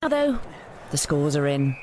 Now, though, the scores are in.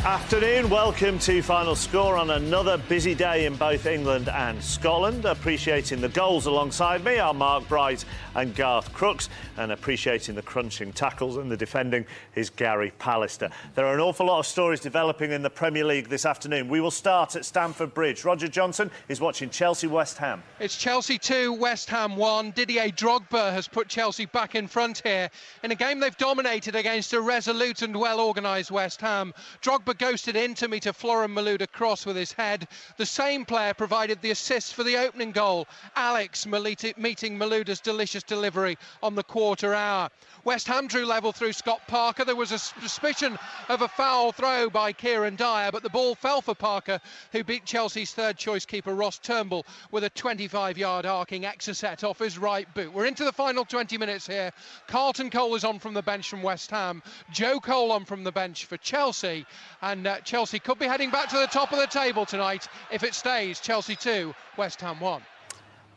Afternoon, welcome to Final Score on another busy day in both England and Scotland. Appreciating the goals alongside me are Mark Bright and Garth Crooks, and appreciating the crunching tackles and the defending is Gary Pallister. There are an awful lot of stories developing in the Premier League this afternoon. We will start at Stamford Bridge. Roger Johnson is watching Chelsea-West Ham. It's Chelsea 2, West Ham 1. Didier Drogba has put Chelsea back in front here in a game they've dominated against a resolute and well-organised West Ham. Drogba ghosted in to meet a Florin Malouda cross with his head. The same player provided the assist for the opening goal. Alex meeting Malouda's delicious delivery on the quarter hour. West Ham drew level through Scott Parker. There was a suspicion of a foul throw by Kieran Dyer, but the ball fell for Parker, who beat Chelsea's third-choice keeper Ross Turnbull with a 25-yard arcing exocet off his right boot. We're into the final 20 minutes here. Carlton Cole is on from the bench from West Ham. Joe Cole on from the bench for Chelsea. And Chelsea could be heading back to the top of the table tonight if it stays. Chelsea 2, West Ham 1.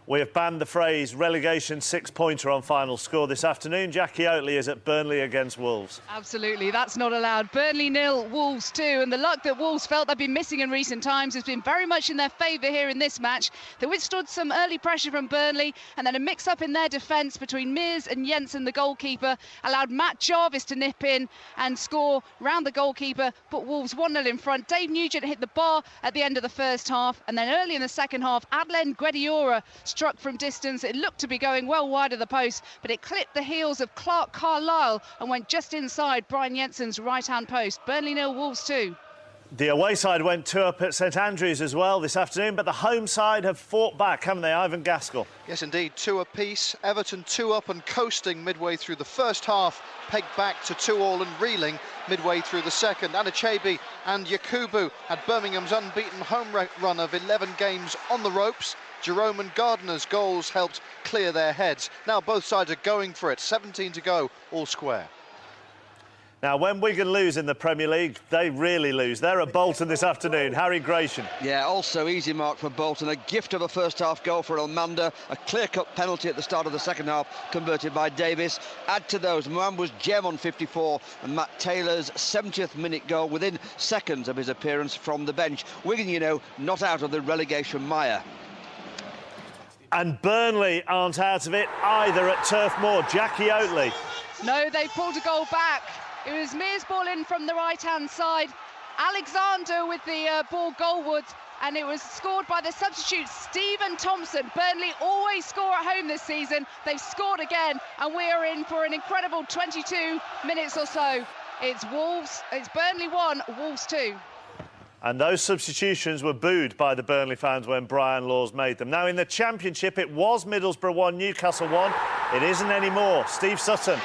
We have banned the phrase relegation six-pointer on Final Score this afternoon. Jackie Oatley is at Burnley against Wolves. Absolutely, that's not allowed. Burnley 0, Wolves 2, and the luck that Wolves felt they've been missing in recent times has been very much in their favour here in this match. They withstood some early pressure from Burnley, and then a mix-up in their defence between Mears and Jensen, the goalkeeper, allowed Matt Jarvis to nip in and score round the goalkeeper, put Wolves 1-0 in front. Dave Nugent hit the bar at the end of the first half, and then early in the second half, Adlen Guediora struck from distance. It looked to be going well wide of the post, but it clipped the heels of Clark Carlisle and went just inside Brian Jensen's right-hand post. Burnley 0, Wolves 2. The away side went 2 up at St Andrews as well this afternoon, but the home side have fought back, haven't they, Ivan Gaskell? Yes, indeed, 2 apiece. Everton 2 up and coasting midway through the first half, pegged back to 2-2 and reeling midway through the second. Anachabi and Yakubu had Birmingham's unbeaten home run of 11 games on the ropes. Jerome and Gardner's goals helped clear their heads. Now both sides are going for it. 17 to go, all square. Now, when Wigan lose in the Premier League, they really lose. They're at Bolton this afternoon. Harry Gratian. Yeah, also easy mark for Bolton. A gift of a first-half goal for Elmander. A clear-cut penalty at the start of the second half, converted by Davis. Add to those, Mwambu's gem on 54 and Matt Taylor's 70th minute goal within seconds of his appearance from the bench. Wigan, you know, not out of the relegation mire. And Burnley aren't out of it either at Turf Moor. Jackie Oatley. No, they pulled a goal back. It was Mears ball in from the right-hand side. Alexander with the ball goalwards, and it was scored by the substitute Stephen Thompson. Burnley always score at home this season. They've scored again, and we are in for an incredible 22 minutes or so. It's Burnley 1, Wolves 2. And those substitutions were booed by the Burnley fans when Brian Laws made them. Now, in the Championship, it was Middlesbrough 1, Newcastle 1. It isn't anymore. Steve Sutton.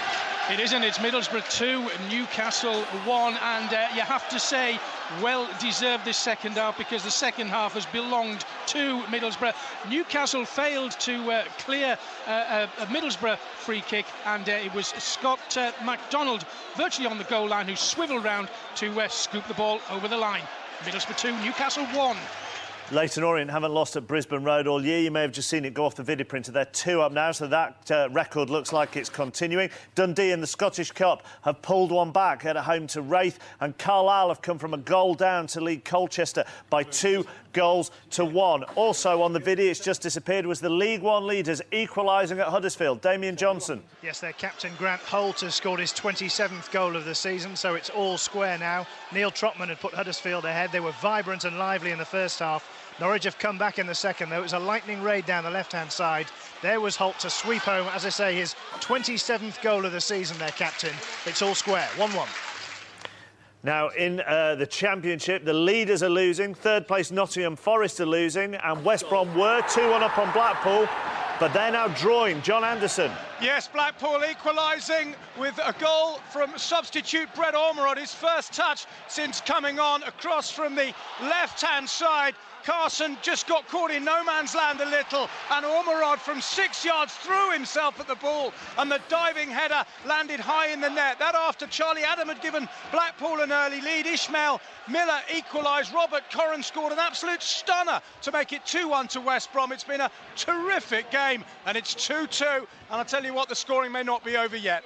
It isn't. It's Middlesbrough 2, Newcastle 1. And you have to say, well deserved this second half, because the second half has belonged to Middlesbrough. Newcastle failed to clear a Middlesbrough free kick, and it was Scott MacDonald virtually on the goal line who swiveled round to scoop the ball over the line. Middlesbrough 2, Newcastle 1. Leyton Orient haven't lost at Brisbane Road all year. You may have just seen it go off the video printer. They're 2 up now, so that record looks like it's continuing. Dundee in the Scottish Cup have pulled one back at home to Wraith, and Carlisle have come from a goal down to lead Colchester by 2-1. Also on the video, it's just disappeared, was the League One leaders equalising at Huddersfield. Damien Johnson. Yes, their captain Grant Holt has scored his 27th goal of the season, so it's all square now. Neil Trotman had put Huddersfield ahead. They were vibrant and lively in the first half. Norwich have come back in the second, though. It was a lightning raid down the left-hand side. There was Holt to sweep home, as I say, his 27th goal of the season, their captain. It's all square, 1-1. Now, in the Championship, the leaders are losing. Third place Nottingham Forest are losing, and West Brom were 2-1 up on Blackpool, but they're now drawing. John Anderson. Yes, Blackpool equalising with a goal from substitute Brett Ormerod, his first touch since coming on across from the left-hand side. Carson just got caught in no man's land a little, and Ormerod from 6 yards threw himself at the ball, and the diving header landed high in the net. That after Charlie Adam had given Blackpool an early lead. Ishmael Miller equalised. Robert Corran scored an absolute stunner to make it 2-1 to West Brom. It's been a terrific game, and it's 2-2, and I'll tell you what, the scoring may not be over yet.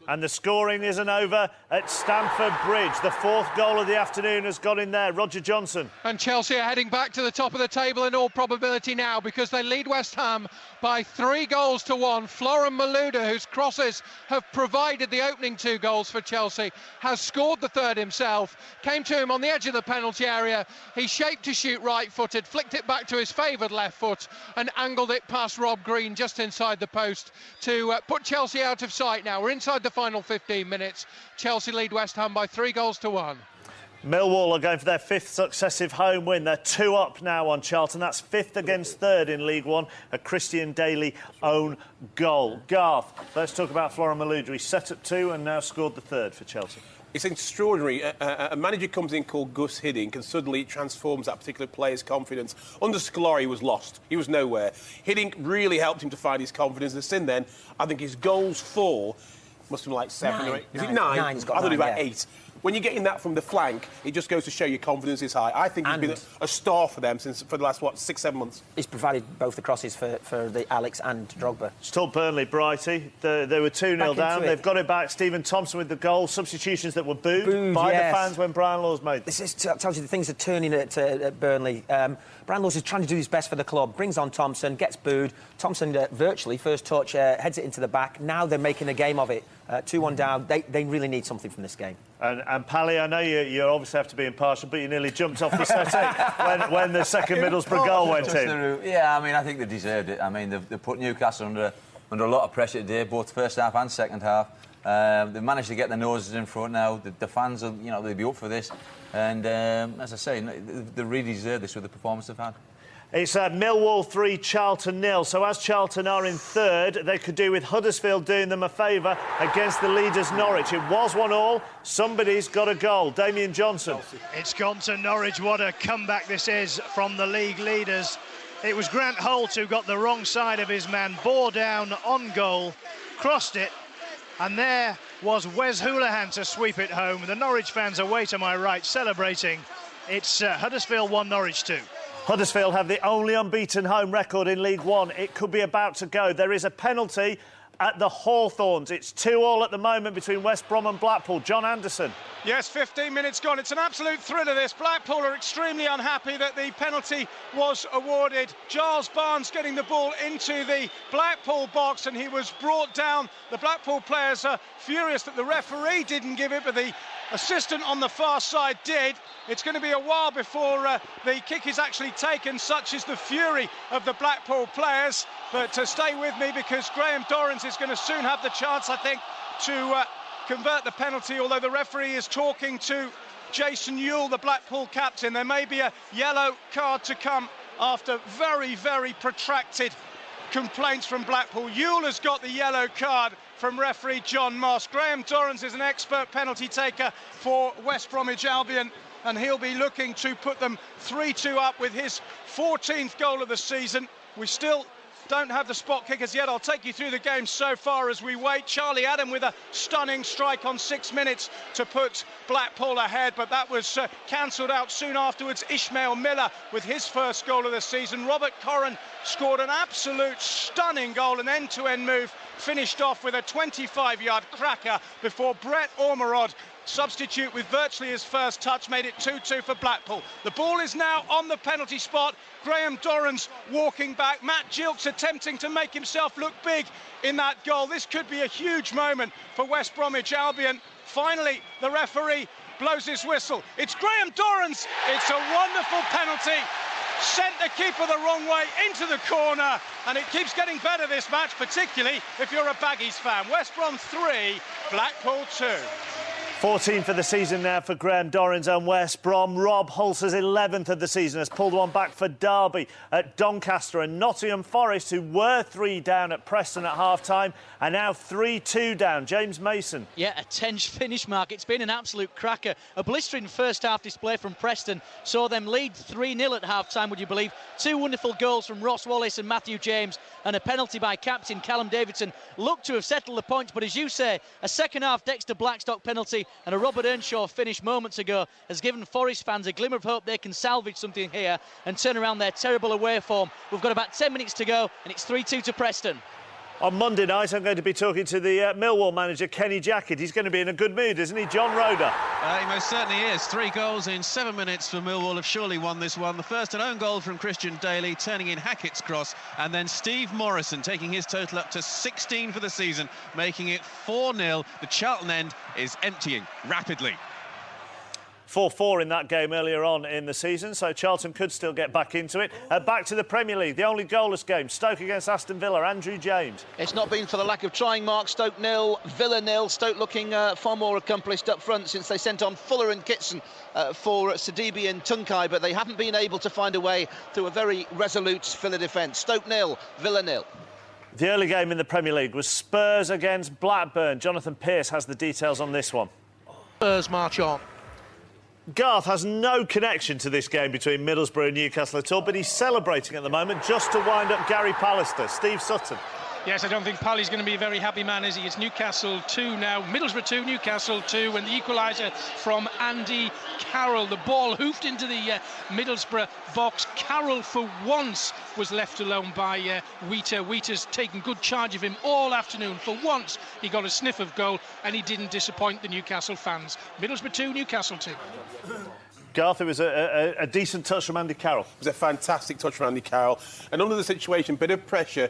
And the scoring isn't over at Stamford Bridge. The fourth goal of the afternoon has got in there. Roger Johnson. And Chelsea are heading back to the top of the table in all probability now, because they lead West Ham by 3-1. Florent Malouda, whose crosses have provided the opening 2 goals for Chelsea, has scored the third himself. Came to him on the edge of the penalty area. He shaped to shoot right-footed, flicked it back to his favoured left foot and angled it past Rob Green just inside the post to put Chelsea out of sight now. We're inside the final 15 minutes. Chelsea lead West Ham by 3-1. Millwall are going for their 5th successive home win. They're 2 up now on Charlton. That's 5th against 3rd in League One. A Christian Daly own goal. Garth, let's talk about Florent Malouda. He set up 2 and now scored the 3rd for Chelsea. It's extraordinary. A manager comes in called Gus Hiddink and suddenly it transforms that particular player's confidence. Under Scolari, he was lost. He was nowhere. Hiddink really helped him to find his confidence. And since then, I think his goals for must have been like 7 or 8. Is it 9? I thought it was about 8. When you're getting that from the flank, it just goes to show your confidence is high. I think he's been a star for them for the last, 6-7 months. He's provided both the crosses for the Alex and Drogba. Still Burnley, Brighty. They were 2-0 down. They've got it back. Stephen Thompson with the goal. Substitutions that were booed by the fans when Brian Laws made them. This tells you the things are turning at Burnley. Brian Laws is trying to do his best for the club. Brings on Thompson, gets booed. Thompson virtually, first touch, heads it into the back. Now they're making a game of it. 2-1 down. They really need something from this game. And Pally, I know you obviously have to be impartial, but you nearly jumped off the setting when the second Middlesbrough goal went in. Yeah, I mean, I think they deserved it. I mean, they've put Newcastle under a lot of pressure today, both first half and second half. They've managed to get their noses in front now. The fans, they'll be up for this. And as I say, they really deserve this with the performance they've had. It's Millwall 3, Charlton 0. So as Charlton are in 3rd, they could do with Huddersfield doing them a favour against the leaders Norwich. It was 1-1. Somebody's got a goal. Damien Johnson. It's gone to Norwich. What a comeback this is from the league leaders. It was Grant Holt who got the wrong side of his man, bore down on goal, crossed it, and there was Wes Hoolahan to sweep it home. The Norwich fans away to my right celebrating. It's Huddersfield 1, Norwich 2. Huddersfield have the only unbeaten home record in League One. It could be about to go. There is a penalty at the Hawthorns. It's 2-2 at the moment between West Brom and Blackpool. John Anderson. Yes, 15 minutes gone. It's an absolute thriller, this. Blackpool are extremely unhappy that the penalty was awarded. Giles Barnes getting the ball into the Blackpool box and he was brought down. The Blackpool players are furious that the referee didn't give it, but the assistant on the far side did. It's going to be a while before the kick is actually taken. Such is the fury of the Blackpool players. But stay with me, because Graham Dorrans is going to soon have the chance, I think, to convert the penalty, although the referee is talking to Jason Ewell, the Blackpool captain. There may be a yellow card to come after very, very protracted complaints from Blackpool. Ewell has got the yellow card from referee John Moss. Graham Dorrans is an expert penalty taker for West Bromwich Albion, and he'll be looking to put them 3-2 up with his 14th goal of the season. We still don't have the spot kickers yet. I'll take you through the game so far as we wait. Charlie Adam with a stunning strike on 6 minutes to put Blackpool ahead, but that was cancelled out soon afterwards. Ishmael Miller with his first goal of the season. Robert Corran scored an absolute stunning goal, an end-to-end move, finished off with a 25-yard cracker before Brett Ormerod, substitute with virtually his first touch, made it 2-2 for Blackpool. The ball is now on the penalty spot. Graham Dorrans walking back. Matt Gilks attempting to make himself look big in that goal. This could be a huge moment for West Bromwich Albion. Finally, the referee blows his whistle. It's Graham Dorrans. It's a wonderful penalty. Sent the keeper the wrong way into the corner, and it keeps getting better this match, particularly if you're a Baggies fan. West Brom 3, Blackpool 2. 14 for the season now for Graham Dorrans and West Brom. Rob Hulser's 11th of the season has pulled one back for Derby at Doncaster, and Nottingham Forest, who were 3 down at Preston at half-time, are now 3-2 down. James Mason. Yeah, a tense finish, Mark. It's been an absolute cracker. A blistering first-half display from Preston saw them lead 3-0 at half-time, would you believe? 2 wonderful goals from Ross Wallace and Matthew James, and a penalty by captain Callum Davidson looked to have settled the points, but as you say, a second-half Dexter Blackstock penalty and a Robert Earnshaw finish moments ago has given Forest fans a glimmer of hope they can salvage something here and turn around their terrible away form. We've got about 10 minutes to go, and it's 3-2 to Preston. On Monday night, I'm going to be talking to the Millwall manager, Kenny Jackett. He's going to be in a good mood, isn't he, John Roeder? He most certainly is. 3 goals in 7 minutes for Millwall have surely won this one. The first an own goal from Christian Daly, turning in Hackett's cross, and then Steve Morrison taking his total up to 16 for the season, making it 4-0. The Charlton end is emptying rapidly. 4-4 in that game earlier on in the season, so Charlton could still get back into it. Back to the Premier League, the only goalless game. Stoke against Aston Villa. Andrew James. It's not been for the lack of trying, Mark. Stoke 0, Villa 0. Stoke looking far more accomplished up front since they sent on Fuller and Kitson for Sidibe and Tunkai, but they haven't been able to find a way through a very resolute Villa defence. Stoke 0, Villa 0. The early game in the Premier League was Spurs against Blackburn. Jonathan Pearce has the details on this one. Spurs march on. Garth has no connection to this game between Middlesbrough and Newcastle at all, but he's celebrating at the moment just to wind up Gary Pallister. Steve Sutton. Yes, I don't think Pally's going to be a very happy man, is he? It's Newcastle 2 now, Middlesbrough 2, Newcastle 2, and the equaliser from Andy Carroll. The ball hoofed into the Middlesbrough box. Carroll, for once, was left alone by Wheater. Wheater's taken good charge of him all afternoon. For once, he got a sniff of goal, and he didn't disappoint the Newcastle fans. Middlesbrough 2, Newcastle 2. Garth, it was a decent touch from Andy Carroll. It was a fantastic touch from Andy Carroll. And under the situation, bit of pressure,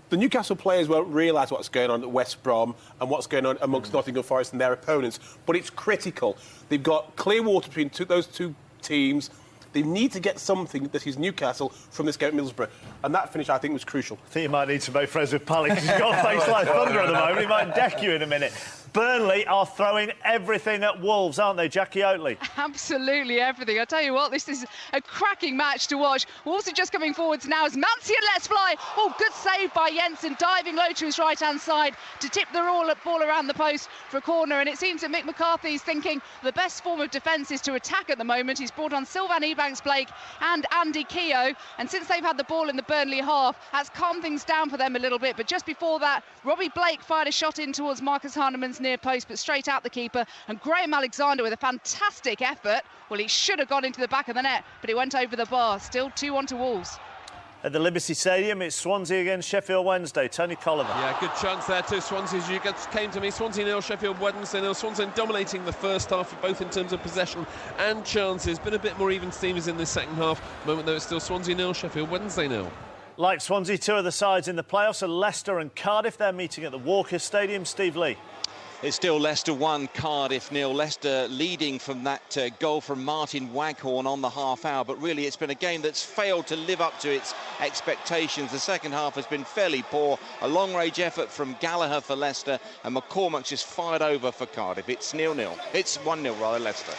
the Newcastle players won't realise what's going on at West Brom and what's going on amongst Nottingham Forest and their opponents, but it's critical. They've got clear water between those two teams. They need to get something that is Newcastle from this game at Middlesbrough, and that finish, I think, was crucial. I think you might need to make friends with Pally, because he's got a face like thunder at the moment. He might deck you in a minute. Burnley are throwing everything at Wolves, aren't they, Jackie Oatley? Absolutely everything. I tell you what, this is a cracking match to watch. Wolves are just coming forwards now as Mancian lets fly. Oh, good save by Jensen, diving low to his right-hand side to tip the ball around the post for a corner. And it seems that Mick McCarthy's thinking the best form of defence is to attack at the moment. He's brought on Sylvan Ebanks-Blake and Andy Keogh. And since they've had the ball in the Burnley half, that's calmed things down for them a little bit. But just before that, Robbie Blake fired a shot in towards Marcus Hahnemann's near post, but straight out the keeper, and Graham Alexander with a fantastic effort. Well, he should have gone into the back of the net, but it went over the bar. Still 2-1 to Wolves. At the Liberty Stadium, it's Swansea against Sheffield Wednesday. Tony Colliver. Yeah, good chance there to Swansea. As you came to me, Swansea 0, Sheffield Wednesday 0. Swansea dominating the first half, both in terms of possession and chances. Been a bit more even steamers in this second half. Moment though, it's still Swansea 0, Sheffield Wednesday 0. Like Swansea, 2 of the sides in the playoffs are Leicester and Cardiff. They're meeting at the Walker Stadium. Steve Lee. It's still Leicester 1, Cardiff 0. Leicester leading from that goal from Martin Waghorn on the half hour, but really it's been a game that's failed to live up to its expectations. The second half has been fairly poor. A long-range effort from Gallagher for Leicester, and McCormack just fired over for Cardiff. It's 0-0. It's 1-0 rather, Leicester.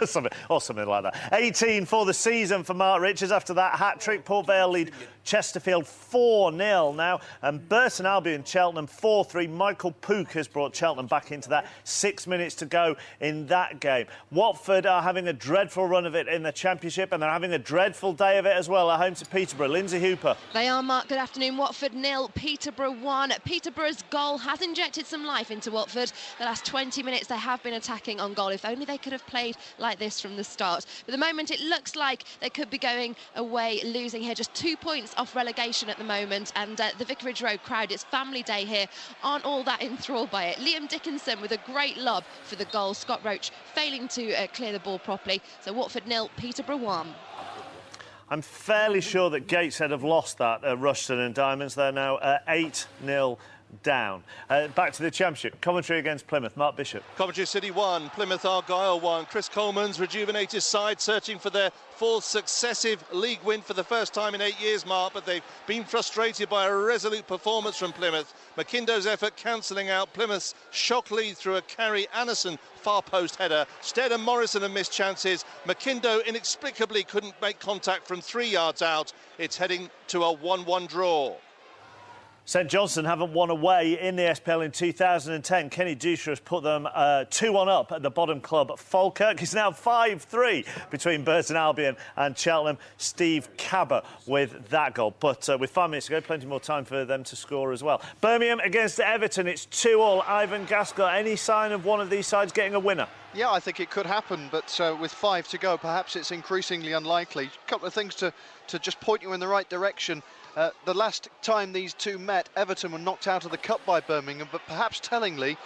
something like that. 18 for the season for Mark Richards after that hat-trick. Port Vale lead Chesterfield 4-0 now, and Burton Albion Cheltenham 4-3. Michael Pook has brought Cheltenham back into that. 6 minutes to go in that game. Watford are having a dreadful run of it in the Championship, and they're having a dreadful day of it as well at home to Peterborough. Lindsay Hooper. They are, Mark. Good afternoon. Watford 0, Peterborough 1. Peterborough's goal has injected some life into Watford. The last 20 minutes they have been attacking on goal. If only they could have played like this from the start. But the moment it looks like they could be going away losing here. Just 2 points off relegation at the moment, and the Vicarage Road crowd, it's family day here, aren't all that enthralled by it. Liam Dickinson with a great lob for the goal. Scott Roach failing to clear the ball properly. So Watford 0, Peterborough 1. I'm fairly sure that Gateshead have lost that at Rushden and Diamonds. They're now 8-0 down. Back to the Championship. Coventry against Plymouth. Mark Bishop. Coventry City 1, Plymouth Argyle 1. Chris Coleman's rejuvenated side searching for their fourth successive league win for the first time in 8 years, Mark, but they've been frustrated by a resolute performance from Plymouth. McIndoe's effort cancelling out Plymouth's shock lead through a Carrie Anderson far post header. Stead and Morrison have missed chances. McIndoe inexplicably couldn't make contact from 3 yards out. It's heading to a 1-1 draw. St Johnstone haven't won away in the SPL in 2010. Kenny Dusha has put them 2-1 up at the bottom club. Falkirk is now 5-3 between Burton Albion and Cheltenham. Steve Cabot with that goal. But with 5 minutes to go, plenty more time for them to score as well. Birmingham against Everton, it's 2-2. Ivan Gascott, any sign of one of these sides getting a winner? Yeah, I think it could happen, but with 5 to go, perhaps it's increasingly unlikely. A couple of things to just point you in the right direction. The last time these two met, Everton were knocked out of the Cup by Birmingham, but perhaps tellingly,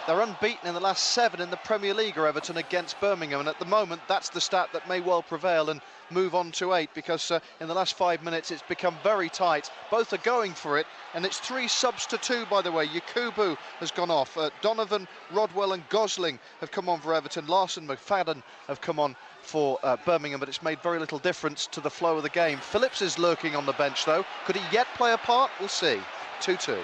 they're unbeaten in the last 7 in the Premier League, or Everton, against Birmingham, and at the moment that's the stat that may well prevail and move on to 8, because in the last 5 minutes it's become very tight. Both are going for it, and it's 3 subs to 2, by the way. Yakubu has gone off. Donovan, Rodwell and Gosling have come on for Everton. Larson, McFadden have come on for Birmingham, but it's made very little difference to the flow of the game. Phillips is lurking on the bench, though. Could he yet play a part? We'll see. 2-2.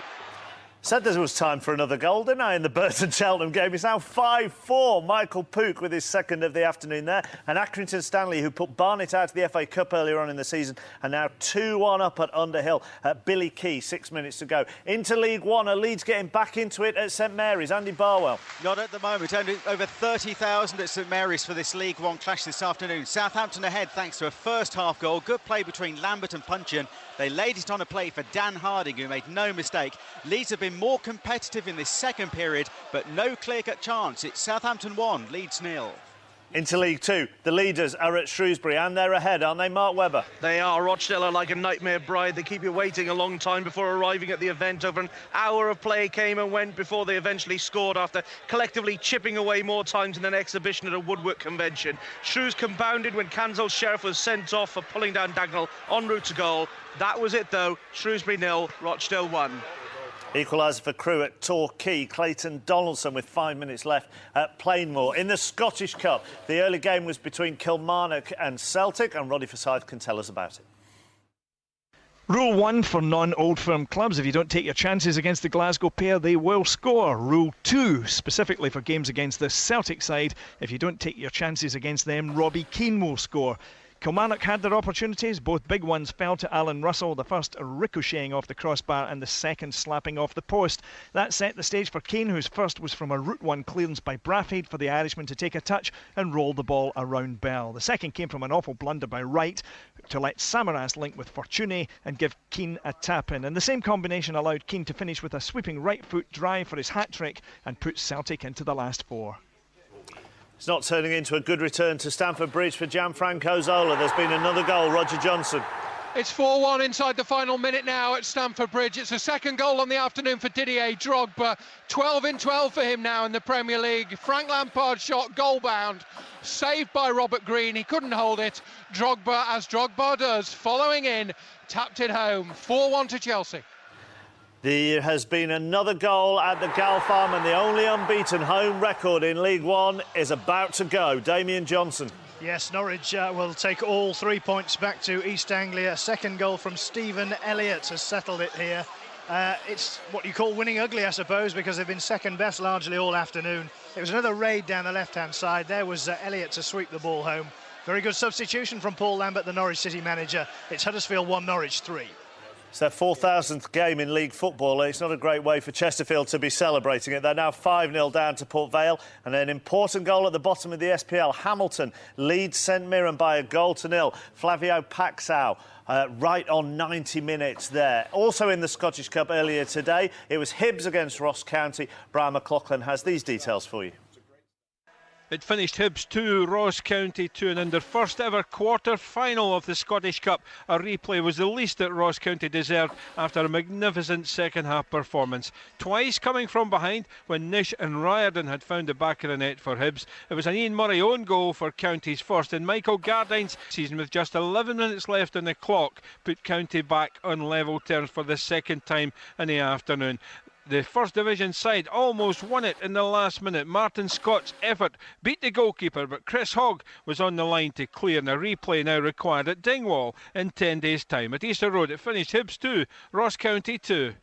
Said there was time for another goal, didn't I, in the Burton-Cheltenham game? It's now 5-4. Michael Pook with his second of the afternoon there. And Accrington Stanley, who put Barnet out of the FA Cup earlier on in the season, are now 2-1 up at Underhill. Billy Key, 6 minutes to go. Into League One, Leeds getting back into it at St Mary's. Andy Barwell. Not at the moment. Only over 30,000 at St Mary's for this League One clash this afternoon. Southampton ahead thanks to a first-half goal. Good play between Lambert and Punchin. They laid it on a play for Dan Harding, who made no mistake. Leeds have been more competitive in this second period, but no clear-cut chance. It's Southampton 1, Leeds 0. Into League Two, the leaders are at Shrewsbury, and they're ahead, aren't they, Mark Webber? They are. Rochdale are like a nightmare bride. They keep you waiting a long time before arriving at the event. Over an hour of play came and went before they eventually scored, after collectively chipping away more times in an exhibition at a Woodwork convention. Shrews compounded when Cansell Sheriff was sent off for pulling down Dagnall en route to goal. That was it, though. Shrewsbury 0, Rochdale 1. Equaliser for Crewe at Torquay. Clayton Donaldson with 5 minutes left at Plainmoor. In the Scottish Cup, the early game was between Kilmarnock and Celtic, and Roddy Forsyth can tell us about it. Rule 1 for non-Old Firm clubs: if you don't take your chances against the Glasgow pair, they will score. Rule 2, specifically for games against the Celtic side: if you don't take your chances against them, Robbie Keane will score. Kilmarnock had their opportunities. Both big ones fell to Alan Russell, the first ricocheting off the crossbar and the second slapping off the post. That set the stage for Keane, whose first was from a Route 1 clearance by Braffhead for the Irishman to take a touch and roll the ball around Bell. The second came from an awful blunder by Wright to let Samaras link with Fortuny and give Keane a tap-in. And the same combination allowed Keane to finish with a sweeping right foot drive for his hat-trick and put Celtic into the last 4. It's not turning into a good return to Stamford Bridge for Gianfranco Zola. There's been another goal. Roger Johnson. It's 4-1 inside the final minute now at Stamford Bridge. It's a second goal on the afternoon for Didier Drogba. 12 in 12 for him now in the Premier League. Frank Lampard's shot, goal-bound, saved by Robert Green. He couldn't hold it. Drogba, as Drogba does, following in, tapped it home. 4-1 to Chelsea. There has been another goal at the Gal Farm, and the only unbeaten home record in League One is about to go. Damien Johnson. Yes, Norwich will take all 3 points back to East Anglia. Second goal from Stephen Elliott has settled it here. It's what you call winning ugly, I suppose, because they've been second best largely all afternoon. It was another raid down the left-hand side. There was Elliott to sweep the ball home. Very good substitution from Paul Lambert, the Norwich City manager. It's Huddersfield 1, Norwich 3. It's their 4,000th game in league football. It's not a great way for Chesterfield to be celebrating it. They're now 5-0 down to Port Vale, and an important goal at the bottom of the SPL. Hamilton leads St Mirren by 1-0. Flavio Paxao right on 90 minutes there. Also in the Scottish Cup earlier today, it was Hibs against Ross County. Brian McLaughlin has these details for you. It finished Hibs 2, Ross County 2, and in their first ever quarter-final of the Scottish Cup, a replay was the least that Ross County deserved after a magnificent second-half performance. Twice coming from behind when Nish and Riordan had found the back of the net for Hibs. It was an Ian Murray own goal for County's first, and Michael Gardine's season, with just 11 minutes left on the clock, put County back on level terms for the second time in the afternoon. the First Division side almost won it in the last minute. Martin Scott's effort beat the goalkeeper, but Chris Hogg was on the line to clear, and a replay now required at Dingwall in 10 days' time. At Easter Road, it finished Hibs 2, Ross County 2.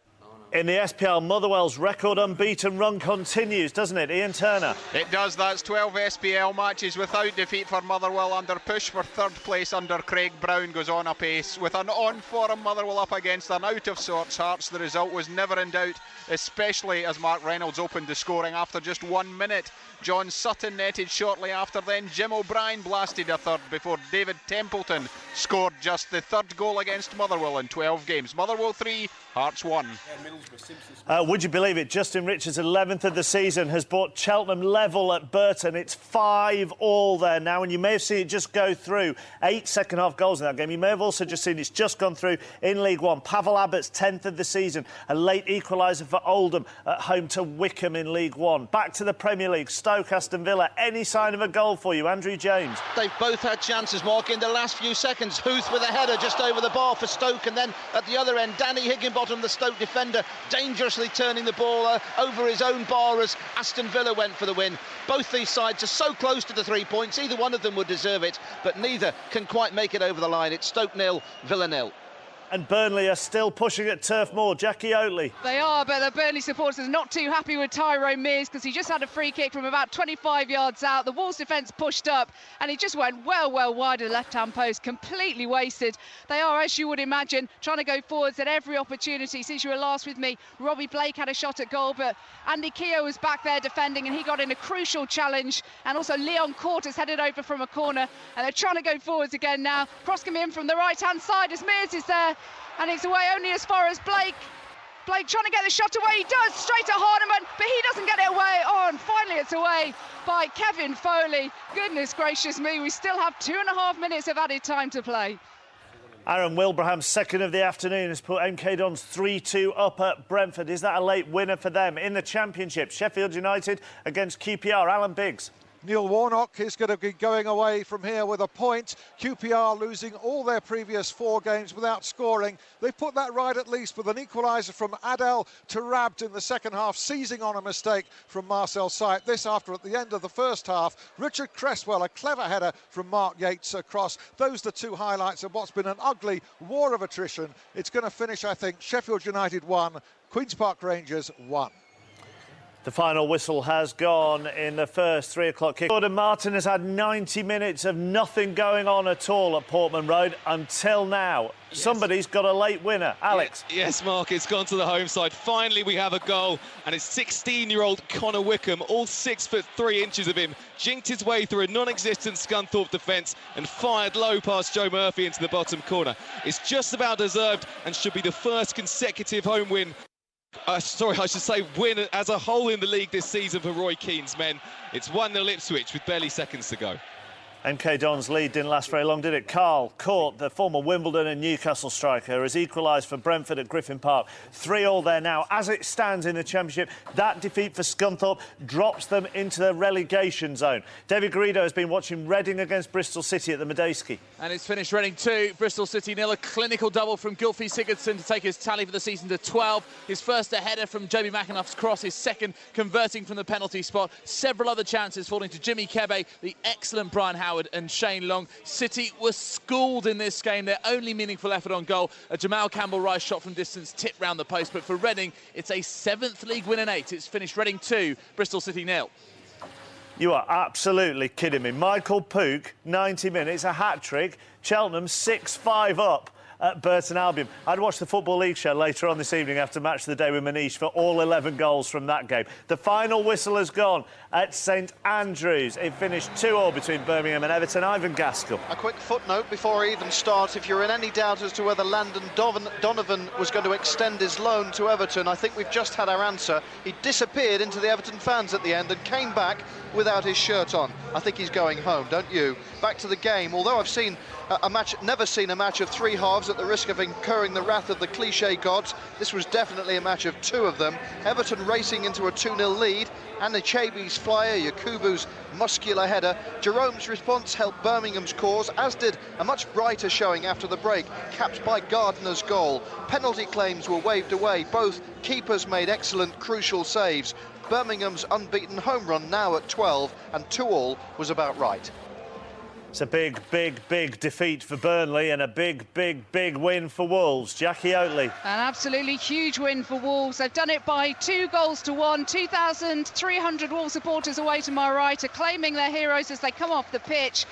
In the SPL, Motherwell's record unbeaten run continues, doesn't it, Ian Turner? It does. That's 12 SPL matches without defeat for Motherwell, under push for third place under Craig Brown goes on apace. With an on-form Motherwell up against an out-of-sorts Hearts, the result was never in doubt, especially as Mark Reynolds opened the scoring after just 1 minute. John Sutton netted shortly after, then Jim O'Brien blasted a third before David Templeton scored just the third goal against Motherwell in 12 games. Motherwell 3, Hearts 1. Would you believe it? Justin Richards' 11th of the season has brought Cheltenham level at Burton. It's 5-all there now, and you may have seen it just go through. 8 second-half goals in that game. You may have also just seen it's just gone through in League One. Pavel Abbott's 10th of the season, a late equaliser for Oldham at home to Wickham in League One. Back to the Premier League, Stoke, Aston Villa. Any sign of a goal for you, Andrew James? They've both had chances, Mark, in the last few seconds. Huth with a header just over the bar for Stoke, and then at the other end, Danny Higginbottom, the Stoke defender, dangerously turning the ball over his own bar as Aston Villa went for the win. Both these sides are so close to the 3 points, either one of them would deserve it, but neither can quite make it over the line. It's Stoke 0, Villa 0. And Burnley are still pushing at Turf Moor. Jackie Oatley. They are, but the Burnley supporters are not too happy with Tyrone Mears because he just had a free kick from about 25 yards out. The Wolves defence pushed up and he just went well wide of the left-hand post, completely wasted. They are, as you would imagine, trying to go forwards at every opportunity. Since you were last with me, Robbie Blake had a shot at goal, but Andy Keogh was back there defending and he got in a crucial challenge. And also Leon Court has headed over from a corner and they're trying to go forwards again now. Cross coming in from the right-hand side as Mears is there. And it's away only as far as Blake. Blake trying to get the shot away. He does, straight to Hardiman, but he doesn't get it away. Oh, and finally it's away by Kevin Foley. Goodness gracious me, we still have 2.5 minutes of added time to play. Aaron Wilbraham's second of the afternoon has put MK Dons 3-2 up at Brentford. Is that a late winner for them? In the Championship, Sheffield United against QPR. Alan Biggs. Neil Warnock is going to be going away from here with a point. QPR losing all their previous 4 games without scoring. They've put that right at least with an equaliser from Adel to Rabt in the second half, seizing on a mistake from Marcel Sight. This after, at the end of the first half, Richard Cresswell, a clever header from Mark Yates across. Those are the 2 highlights of what's been an ugly war of attrition. It's going to finish, I think, Sheffield United 1, Queen's Park Rangers 1. The final whistle has gone in the first 3 o'clock kick. Gordon Martin has had 90 minutes of nothing going on at all at Portman Road until now. Yes. Somebody's got a late winner. Alex. Yes, Mark, it's gone to the home side. Finally, we have a goal, and it's 16-year-old Connor Wickham, all 6'3" of him, jinked his way through a non-existent Scunthorpe defence and fired low past Joe Murphy into the bottom corner. It's just about deserved and should be the first consecutive home win. I should say win as a whole in the league this season for Roy Keane's men. It's 1-0 Ipswich with barely seconds to go. MK Dons' lead didn't last very long, did it? Carl Court, the former Wimbledon and Newcastle striker, has equalised for Brentford at Griffin Park. 3-3 there now. As it stands in the Championship, that defeat for Scunthorpe drops them into the relegation zone. David Garrido has been watching Reading against Bristol City at the Medeski. And it's finished Reading 2, Bristol City 0. A clinical double from Gylfi Sigurdsson to take his tally for the season to 12. His first a header from Joby McAnuff's cross, his second converting from the penalty spot. Several other chances falling to Jimmy Kebe, the excellent Brian Howard and Shane Long. City were schooled in this game. Their only meaningful effort on goal, a Jamal Campbell-Rice shot from distance tipped round the post. But for Reading, it's a 7th league win in 8. It's finished Reading 2, Bristol City 0. You are absolutely kidding me. Michael Pook, 90 minutes, a hat-trick. Cheltenham 6-5 up at Burton Albion. I'd watch the Football League show later on this evening after Match of the Day with Manish for all 11 goals from that game. The final whistle has gone at St Andrews. It finished 2-2 between Birmingham and Everton. Ivan Gaskell. A quick footnote before I even start. If you're in any doubt as to whether Landon Donovan was going to extend his loan to Everton, I think we've just had our answer. He disappeared into the Everton fans at the end and came back without his shirt on. I think he's going home, don't you? Back to the game. Although I've seen never seen a match of 3 halves at the risk of incurring the wrath of the cliche gods, this was definitely a match of 2 of them. Everton racing into a 2-0 lead, Anichebe's flyer, Yakubu's muscular header. Jerome's response helped Birmingham's cause, as did a much brighter showing after the break, capped by Gardner's goal. Penalty claims were waved away. Both keepers made excellent, crucial saves. Birmingham's unbeaten home run now at 12, and 2-2 was about right. It's a big, big, big defeat for Burnley and a big, big, big win for Wolves. Jackie Oatley. An absolutely huge win for Wolves. They've done it by 2-1. 2,300 Wolves supporters away to my right, acclaiming their heroes as they come off the pitch.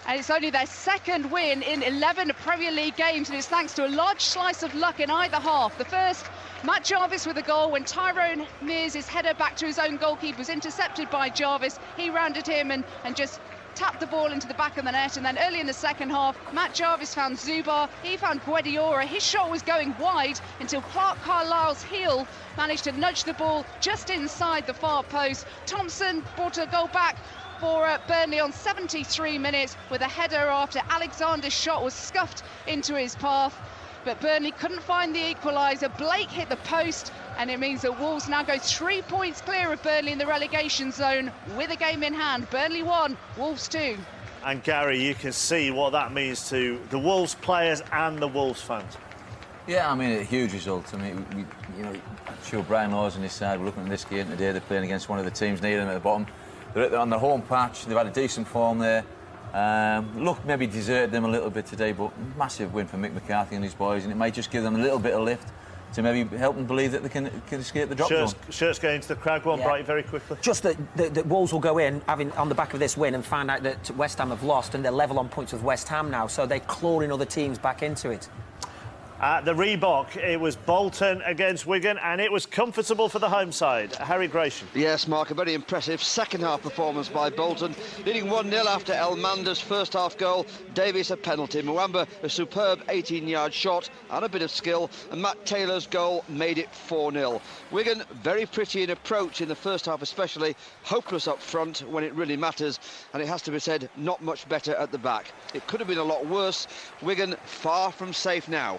And it's only their second win in 11 Premier League games, and it's thanks to a large slice of luck in either half. The first, Matt Jarvis with a goal when Tyrone Mears' header back to his own goalkeeper was intercepted by Jarvis. He rounded him and just tapped the ball into the back of the net. And then early in the second half, Matt Jarvis found Zubar, he found Guediora. His shot was going wide until Clark Carlisle's heel managed to nudge the ball just inside the far post. Thompson brought a goal back for Burnley on 73 minutes with a header after Alexander's shot was scuffed into his path. But Burnley couldn't find the equaliser. Blake hit the post, and it means that Wolves now go 3 points clear of Burnley in the relegation zone with a game in hand. Burnley 1, Wolves 2. And Gary, you can see what that means to the Wolves players and the Wolves fans. Yeah, I mean, a huge result. I mean, I'm sure Brian Law's on his side. We're looking at this game today. They're playing against one of the teams near them at the bottom. They're on their home patch. They've had a decent form there. Look, maybe deserted them a little bit today, but massive win for Mick McCarthy and his boys, and it might just give them a little bit of lift to maybe help them believe that they can escape the drop zone. Shirts going into the crowd. Go on, Bright, very quickly. Just that Wolves will go in having on the back of this win and find out that West Ham have lost, and they're level on points with West Ham now, so they're clawing other teams back into it. At the Reebok, it was Bolton against Wigan, and it was comfortable for the home side. Harry Gratian. Yes, Mark, a very impressive second-half performance by Bolton, leading 1-0 after Elmander's first-half goal. Davies a penalty, Mwamba a superb 18-yard shot and a bit of skill, and Matt Taylor's goal made it 4-0. Wigan, very pretty in approach in the first half especially, hopeless up front when it really matters, and it has to be said, not much better at the back. It could have been a lot worse. Wigan far from safe now.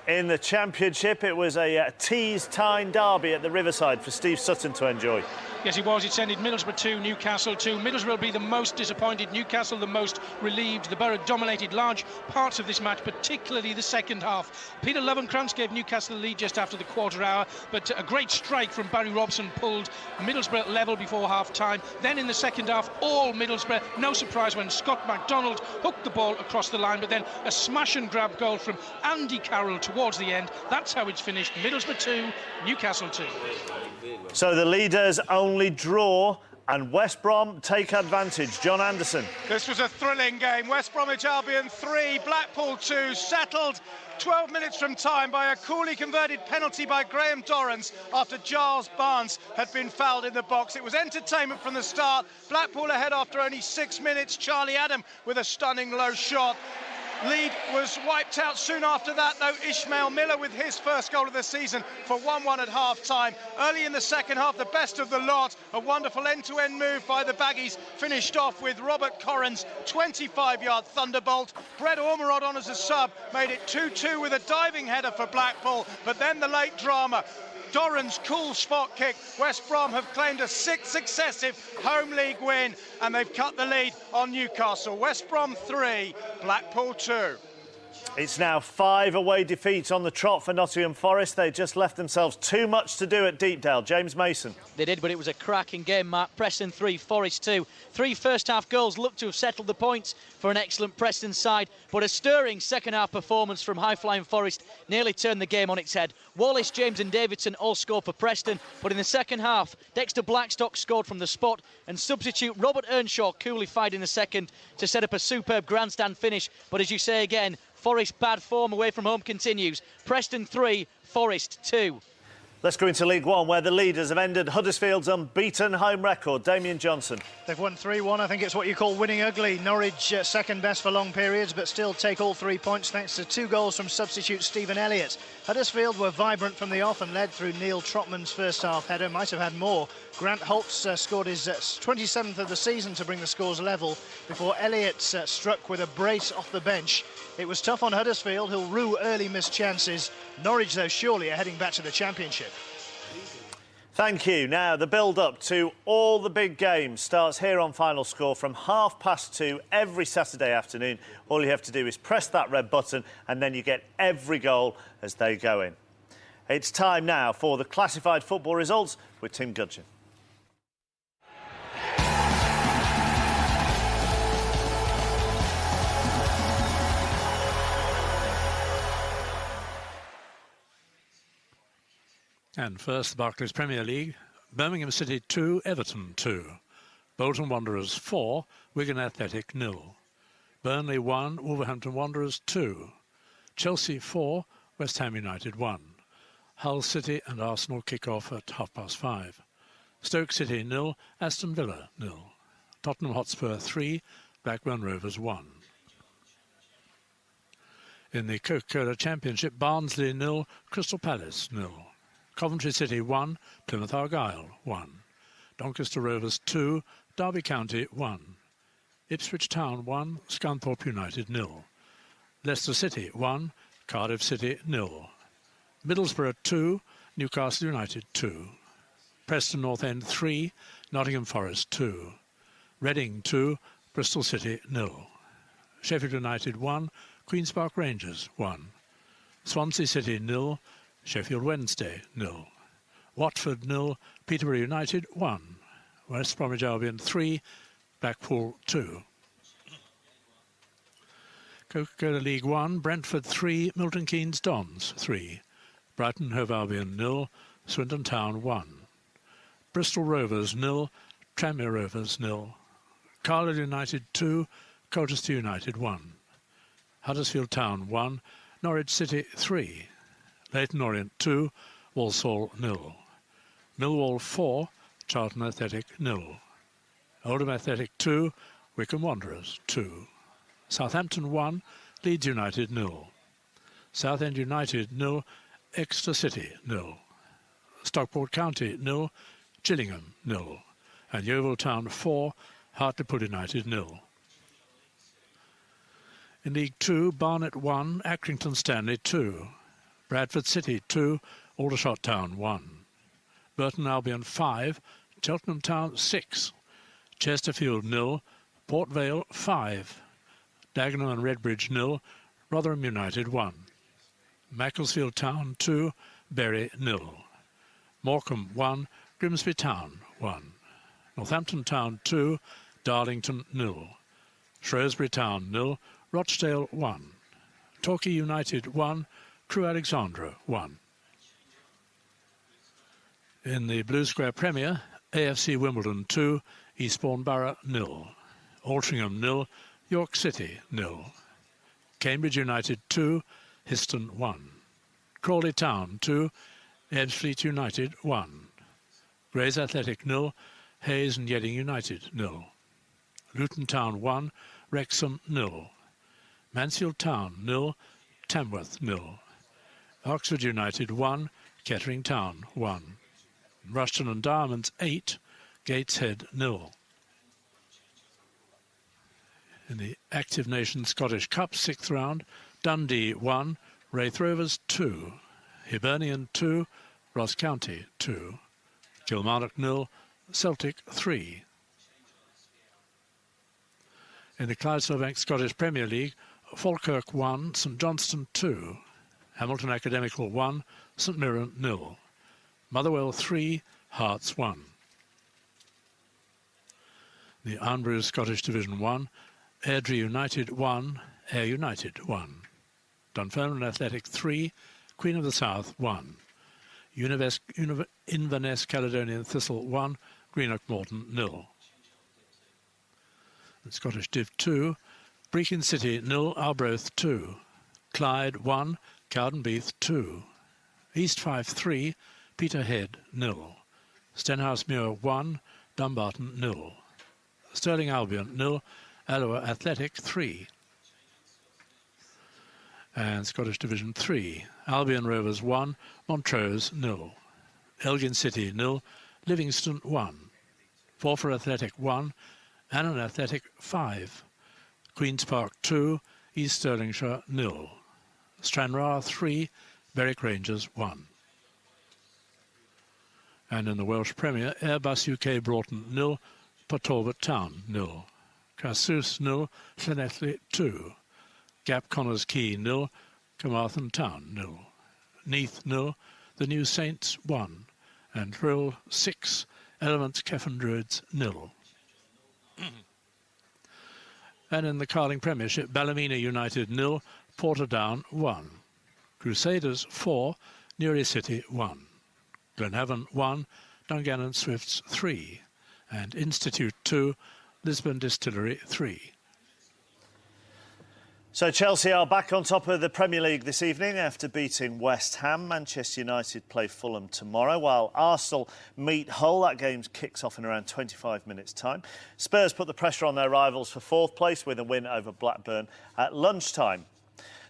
In the Championship, it was a Tees-Tyne derby at the Riverside for Steve Sutton to enjoy. Yes, it was. It's ended Middlesbrough 2, Newcastle 2. Middlesbrough will be the most disappointed, Newcastle the most relieved. The Borough dominated large parts of this match, particularly the second half. Peter Lovenkrands gave Newcastle the lead just after the quarter hour, but a great strike from Barry Robson pulled Middlesbrough level before half-time. Then in the second half, all Middlesbrough. No surprise when Scott MacDonald hooked the ball across the line, but then a smash-and-grab goal from Andy Carroll towards the end. That's how it's finished. Middlesbrough 2, Newcastle 2. So the leaders only draw, and West Brom take advantage. John Anderson. This was a thrilling game. West Bromwich Albion 3, Blackpool 2, settled 12 minutes from time by a coolly converted penalty by Graham Dorrans after Giles Barnes had been fouled in the box. It was entertainment from the start. Blackpool ahead after only 6 minutes. Charlie Adam with a stunning low shot. Lead was wiped out soon after that, though. Ishmael Miller with his first goal of the season for 1-1 at half-time. Early in the second half, the best of the lot. A wonderful end-to-end move by the Baggies, finished off with Robert Corrins' 25-yard thunderbolt. Brett Ormerod on as a sub made it 2-2 with a diving header for Blackpool, but then the late drama. Doran's cool spot kick. West Brom have claimed a 6th successive home league win, and they've cut the lead on Newcastle. West Brom 3, Blackpool 2. It's now 5 away defeats on the trot for Nottingham Forest. They just left themselves too much to do at Deepdale. James Mason. They did, but it was a cracking game, Mark. Preston 3, Forest 2. 3 first-half goals looked to have settled the points for an excellent Preston side, but a stirring second-half performance from high-flying Forest nearly turned the game on its head. Wallace, James and Davidson all scored for Preston, but in the second half, Dexter Blackstock scored from the spot, and substitute Robert Earnshaw coolly fired in the second to set up a superb grandstand finish. But as you say again, Forest's bad form away from home continues. Preston 3, Forest 2. Let's go into League One, where the leaders have ended Huddersfield's unbeaten home record. Damien Johnson. They've won 3-1. I think it's what you call winning ugly. Norwich second best for long periods, but still take all 3 points thanks to 2 goals from substitute Stephen Elliott. Huddersfield were vibrant from the off and led through Neil Trotman's first-half header. Might have had more. Grant Holtz scored his 27th of the season to bring the scores level before Elliott struck with a brace off the bench. It was tough on Huddersfield, who'll rue early missed chances. Norwich, though, surely are heading back to the Championship. Thank you. Now, the build-up to all the big games starts here on Final Score from 2:30 every Saturday afternoon. All you have to do is press that red button and then you get every goal as they go in. It's time now for the classified football results with Tim Gudgin. And first, the Barclays Premier League. Birmingham City 2, Everton 2. Bolton Wanderers 4, Wigan Athletic 0. Burnley 1, Wolverhampton Wanderers 2. Chelsea 4, West Ham United 1. Hull City and Arsenal kick off at 5:30. Stoke City 0, Aston Villa 0. Tottenham Hotspur 3, Blackburn Rovers 1. In the Coca-Cola Championship, Barnsley 0, Crystal Palace 0. Coventry City 1, Plymouth Argyle 1. Doncaster Rovers 2, Derby County 1. Ipswich Town 1, Scunthorpe United 0. Leicester City 1, Cardiff City 0. Middlesbrough 2, Newcastle United 2. Preston North End 3, Nottingham Forest 2. Reading 2, Bristol City 0. Sheffield United 1, Queen's Park Rangers 1. Swansea City 0, Sheffield Wednesday 0. Watford 0, Peterborough United 1. West Bromwich Albion 3, Blackpool 2. Coca-Cola League 1, Brentford 3, Milton Keynes Dons 3. Brighton Hove Albion 0, Swindon Town 1. Bristol Rovers 0, Tranmere Rovers 0. Carlisle United 2, Colchester United 1. Huddersfield Town 1, Norwich City 3. Leyton Orient 2, Walsall 0. Millwall 4, Charlton Athletic 0. Oldham Athletic 2, Wycombe Wanderers 2. Southampton 1, Leeds United 0. Southend United 0, Exeter City 0. Stockport County 0, Gillingham 0. And Yeovil Town 4, Hartlepool United 0. In League 2, Barnet 1, Accrington Stanley 2. Bradford City 2, Aldershot Town 1. Burton Albion 5, Cheltenham Town 6. Chesterfield 0, Port Vale 5. Dagenham and Redbridge 0, Rotherham United 1. Macclesfield Town 2, Bury 0. Morecambe 1, Grimsby Town 1. Northampton Town 2, Darlington 0. Shrewsbury Town 0, Rochdale 1. Torquay United 1, Crewe Alexandra 1. In the Blue Square Premier, AFC Wimbledon 2, Eastbourne Borough 0. Altrincham 0, York City 0. Cambridge United 2, Histon 1. Crawley Town 2, Ebbsfleet United 1. Grays Athletic 0, Hayes and Yeading United 0. Luton Town 1, Wrexham 0. Mansfield Town 0, Tamworth 0. Oxford United 1, Kettering Town 1. Rushton and Diamonds 8, Gateshead 0. In the Active Nations Scottish Cup 6th round, Dundee 1, Raith Rovers 2. Hibernian 2, Ross County 2. Kilmarnock 0, Celtic 3. In the Clydesdale Scottish Premier League, Falkirk 1, St Johnstone 2. Hamilton Academical 1, St Mirren 0. Motherwell 3, Hearts 1. The Arnbrew Scottish Division 1, Airdrie United 1, Ayr United 1. Dunfermline Athletic 3, Queen of the South 1. Inverness Caledonian Thistle 1, Greenock Morton 0. The Scottish Div 2, Brechin City 0, Arbroath 2. Clyde 1, Cowdenbeath 2. East Fife 3, Peterhead 0. Stenhousemuir 1, Dumbarton 0. Stirling Albion 0, Alloa Athletic 3. And Scottish Division 3, Albion Rovers 1, Montrose 0. Elgin City 0, Livingston 1. Forfar Athletic 1, Annan Athletic 5. Queen's Park 2, East Stirlingshire 0. Stranraer 3, Berwick Rangers 1. And in the Welsh Premier, Airbus UK Broughton 0, Port Talbot Town 0. Casus 0, Llanelli 2. Gap Connors Quay 0, Carmarthen Town 0. Neath 0, the New Saints 1. And Rhyl 6, Elements Cefn Druids 0. And in the Carling Premiership, Ballymena United 0, Portadown 1. Crusaders 4, Newry City 1. Glenhaven 1, Dungannon Swifts 3. And Institute 2, Lisbon Distillery 3. So Chelsea are back on top of the Premier League this evening after beating West Ham. Manchester United play Fulham tomorrow, while Arsenal meet Hull. That game kicks off in around 25 minutes' time. Spurs put the pressure on their rivals for fourth place with a win over Blackburn at lunchtime.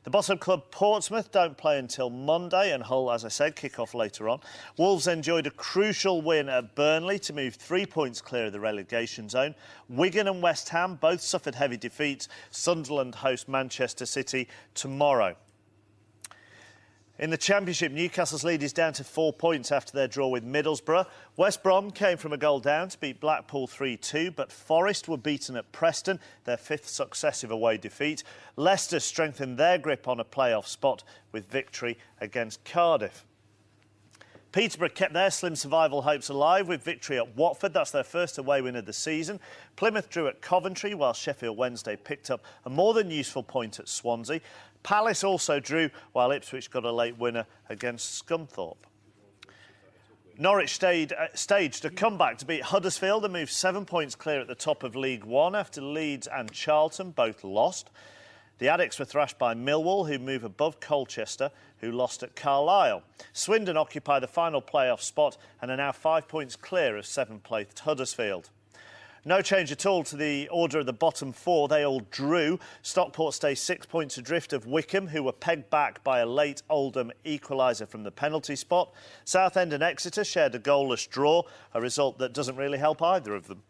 The bottom club, Portsmouth, don't play until Monday, and Hull, as I said, kick off later on. Wolves enjoyed a crucial win at Burnley to move 3 points clear of the relegation zone. Wigan and West Ham both suffered heavy defeats. Sunderland host Manchester City tomorrow. In the Championship, Newcastle's lead is down to 4 points after their draw with Middlesbrough. West Brom came from a goal down to beat Blackpool 3-2, but Forest were beaten at Preston, their 5th successive away defeat. Leicester strengthened their grip on a playoff spot with victory against Cardiff. Peterborough kept their slim survival hopes alive with victory at Watford. That's their first away win of the season. Plymouth drew at Coventry, while Sheffield Wednesday picked up a more than useful point at Swansea. Palace also drew, while Ipswich got a late winner against Scunthorpe. Norwich staged a comeback to beat Huddersfield and moved 7 points clear at the top of League One after Leeds and Charlton both lost. The Addicts were thrashed by Millwall, who move above Colchester, who lost at Carlisle. Swindon occupy the final playoff spot and are now 5 points clear of 7th-placed Huddersfield. No change at all to the order of the bottom 4. They all drew. Stockport stay 6 points adrift of Wickham, who were pegged back by a late Oldham equaliser from the penalty spot. Southend and Exeter shared a goalless draw, a result that doesn't really help either of them.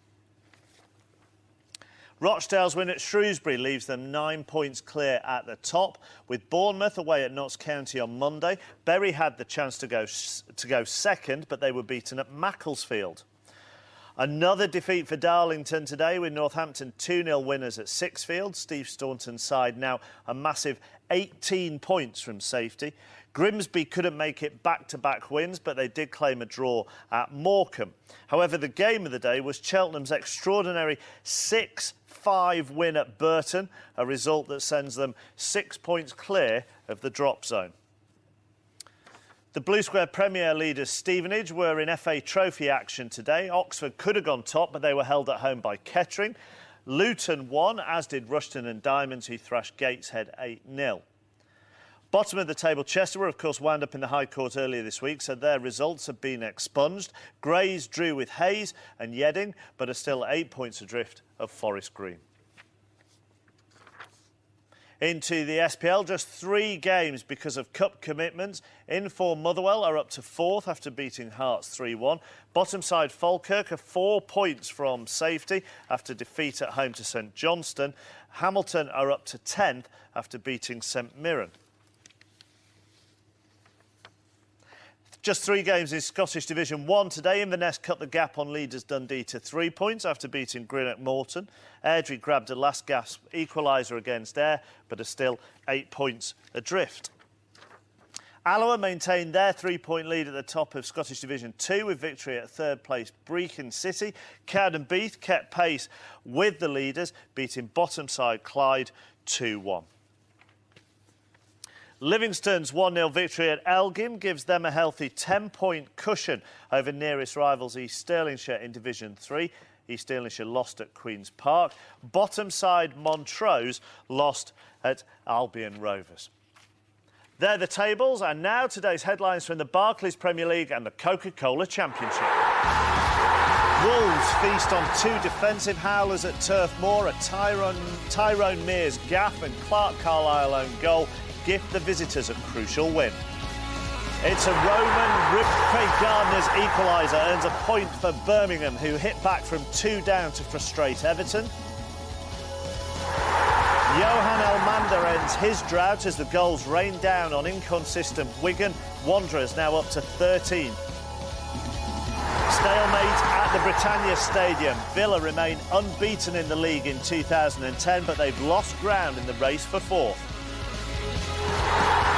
Rochdale's win at Shrewsbury leaves them 9 points clear at the top. With Bournemouth away at Notts County on Monday, Bury had the chance to go second, but they were beaten at Macclesfield. Another defeat for Darlington today, with Northampton 2-0 winners at Sixfield. Steve Staunton's side now a massive 18 points from safety. Grimsby couldn't make it back-to-back wins, but they did claim a draw at Morecambe. However, the game of the day was Cheltenham's extraordinary 6-5 win at Burton, a result that sends them 6 points clear of the drop zone. The Blue Square Premier leaders Stevenage were in FA Trophy action today. Oxford could have gone top, but they were held at home by Kettering. Luton won, as did Rushton and Diamonds, who thrashed Gateshead 8-0. Bottom of the table, Chester were, of course, wound up in the High Court earlier this week, so their results have been expunged. Grays drew with Hayes and Yedding, but are still 8 points adrift of Forest Green. Into the SPL, just 3 games because of cup commitments. Inform Motherwell are up to 4th after beating Hearts 3-1. Bottom side Falkirk are 4 points from safety after defeat at home to St Johnstone. Hamilton are up to 10th after beating St Mirren. Just 3 games in Scottish Division 1 today. Inverness cut the gap on leaders Dundee to 3 points after beating Greenock Morton. Airdrie grabbed a last gasp equaliser against Ayr, but are still 8 points adrift. Alloa maintained their 3-point lead at the top of Scottish Division 2 with victory at 3rd place Brechin City. Cowdenbeath kept pace with the leaders, beating bottom side Clyde 2-1. Livingston's 1-0 victory at Elgin gives them a healthy 10-point cushion over nearest rivals East Stirlingshire in Division 3. East Stirlingshire lost at Queen's Park. Bottom side Montrose lost at Albion Rovers. They're the tables, and now today's headlines from the Barclays Premier League and the Coca-Cola Championship. Wolves feast on 2 defensive howlers at Turf Moor, a Tyrone Mears gaff and Clark Carlisle own goal gift the visitors a crucial win. It's a Roman. Craig Gardner's equaliser earns a point for Birmingham, who hit back from 2 down to frustrate Everton. Johan Elmander ends his drought as the goals rain down on inconsistent Wigan. Wanderers now up to 13. Stalemate at the Britannia Stadium. Villa remain unbeaten in the league in 2010, but they've lost ground in the race for fourth.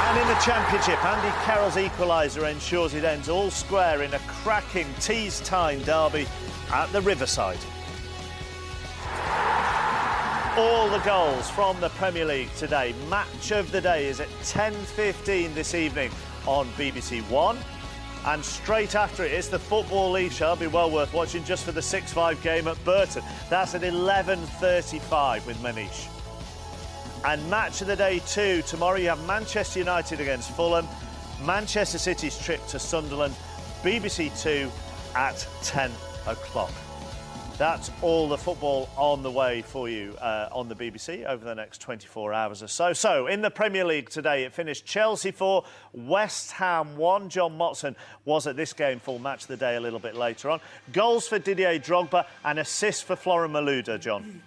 And in the Championship, Andy Carroll's equaliser ensures it ends all square in a cracking Tees-Tyne derby at the Riverside. All the goals from the Premier League today. Match of the day is at 10:15 this evening on BBC One. And straight after it is the Football League show. It'll be well worth watching just for the 6-5 game at Burton. That's at 11:35 with Manish. And match of the day too. Tomorrow you have Manchester United against Fulham, Manchester City's trip to Sunderland, BBC Two at 10 o'clock. That's all the football on the way for you on the BBC over the next 24 hours or so. So, in the Premier League today, it finished Chelsea 4, West Ham 1. John Motson was at this game, full match of the day, a little bit later on. Goals for Didier Drogba and assists for Florent Malouda, John.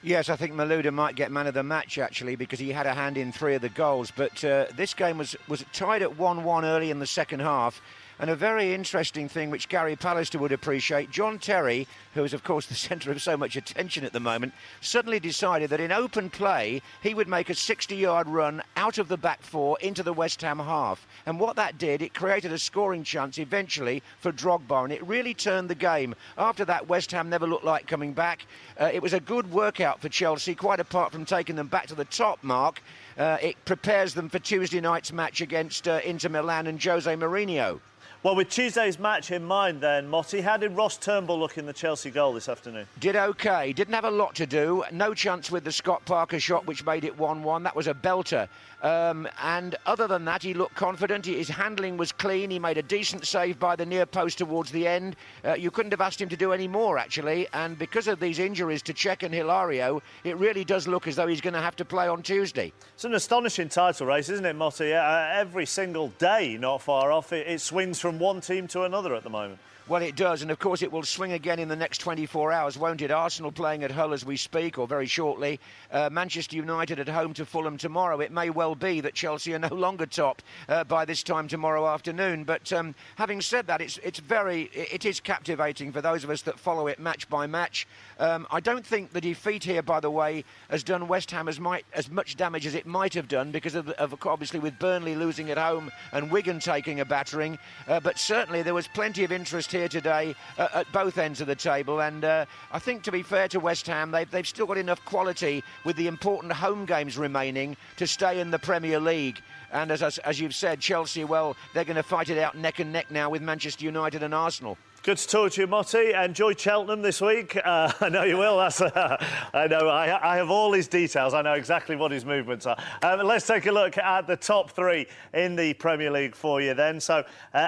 Yes, I think Malouda might get man of the match, actually, because he had a hand in 3 of the goals. But this game was tied at 1-1 early in the second half. And a very interesting thing, which Gary Pallister would appreciate, John Terry, who is, of course, the centre of so much attention at the moment, suddenly decided that in open play, he would make a 60-yard run out of the back four into the West Ham half. And what that did, it created a scoring chance eventually for Drogba, and it really turned the game. After that, West Ham never looked like coming back. It was a good workout for Chelsea, quite apart from taking them back to the top mark. It prepares them for Tuesday night's match against Inter Milan and Jose Mourinho. Well, with Tuesday's match in mind then, Motti, how did Ross Turnbull look in the Chelsea goal this afternoon? Did OK. Didn't have a lot to do. No chance with the Scott Parker shot, which made it 1-1. That was a belter. And other than that, he looked confident. His handling was clean. He made a decent save by the near post towards the end. You couldn't have asked him to do any more, actually. And because of these injuries to Cech and Hilario, it really does look as though he's going to have to play on Tuesday. It's an astonishing title race, isn't it, Motti? Every single day, not far off, it swings from one team to another at the moment. Well, it does, and of course it will swing again in the next 24 hours, won't it? Arsenal playing at Hull as we speak, or very shortly. Manchester United at home to Fulham tomorrow. It may well be that Chelsea are no longer top by this time tomorrow afternoon. But having said that, it is captivating for those of us that follow it match by match. I don't think the defeat here, by the way, has done West Ham as much damage as it might have done, because of obviously with Burnley losing at home and Wigan taking a battering. But certainly there was plenty of interest here today at both ends of the table, and I think, to be fair to West Ham, they've still got enough quality with the important home games remaining to stay in the Premier League. And as you've said, Chelsea, well, they're going to fight it out neck and neck now with Manchester United and Arsenal. Good to talk to you, Motti. Enjoy Cheltenham this week. I know you will. I know. I have all his details. I know exactly what his movements are. Let's take a look at the top 3 in the Premier League for you then. So,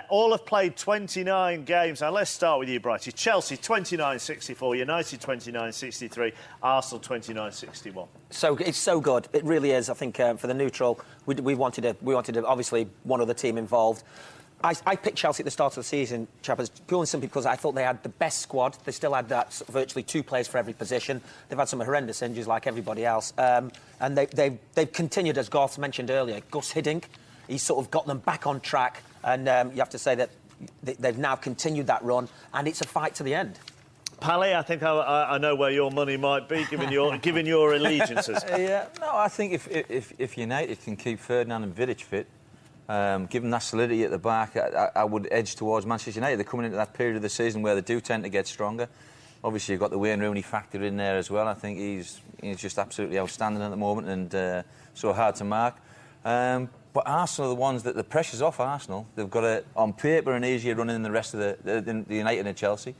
all have played 29 games. Now, let's start with you, Brighty. Chelsea, 29-64. United, 29-63. Arsenal, 29-61. So it's so good. It really is. I think for the neutral, we wanted obviously one other team involved. I picked Chelsea at the start of the season, Chappers, purely and simply because I thought they had the best squad. They still had virtually 2 players for every position. They've had some horrendous injuries like everybody else. And they've continued, as Garth mentioned earlier, Gus Hiddink. He's sort of got them back on track. And you have to say that they've now continued that run, and it's a fight to the end. Pally, I think I know where your money might be, given your allegiances. Yeah, no, I think if United can keep Ferdinand and Vidic fit, give them that solidity at the back, I would edge towards Manchester United. They're coming into that period of the season where they do tend to get stronger. Obviously, you've got the Wayne Rooney factor in there as well. I think he's just absolutely outstanding at the moment, and so hard to mark. But Arsenal are the ones that the pressure's off Arsenal. They've got on paper an easier run than the rest of the United and Chelsea.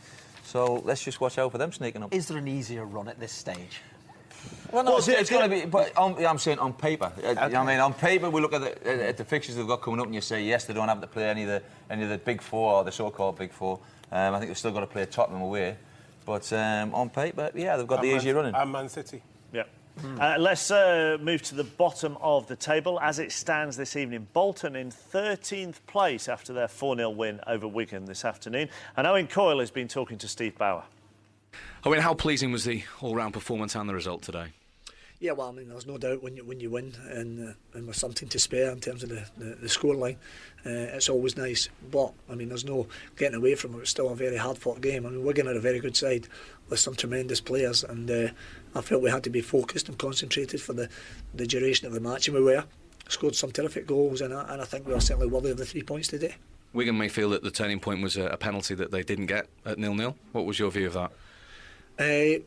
So let's just watch out for them sneaking up. Is there an easier run at this stage? Well, no, it's going to be. But I'm saying on paper. Okay. You know what I mean? On paper, we look at the fixtures they've got coming up, and you say yes, they don't have to play any of the big 4 or the so-called big 4. I think they've still got to play Tottenham away. But on paper, yeah, they've got the easier running. And Man City. Yeah. Let's move to the bottom of the table. As it stands this evening, Bolton in 13th place after their 4-0 win over Wigan this afternoon. And Owen Coyle has been talking to Steve Bauer. Owen, how pleasing was the all-round performance and the result today? Yeah, well, I mean, there's no doubt when you win and with something to spare in terms of the scoreline, it's always nice. But I mean, there's no getting away from it. It's still a very hard-fought game. I mean, Wigan are a very good side with some tremendous players, and I felt we had to be focused and concentrated for the duration of the match, and we were. Scored some terrific goals, and I think we were certainly worthy of the 3 points today. Wigan may feel that the turning point was a penalty that they didn't get at 0-0. What was your view of that?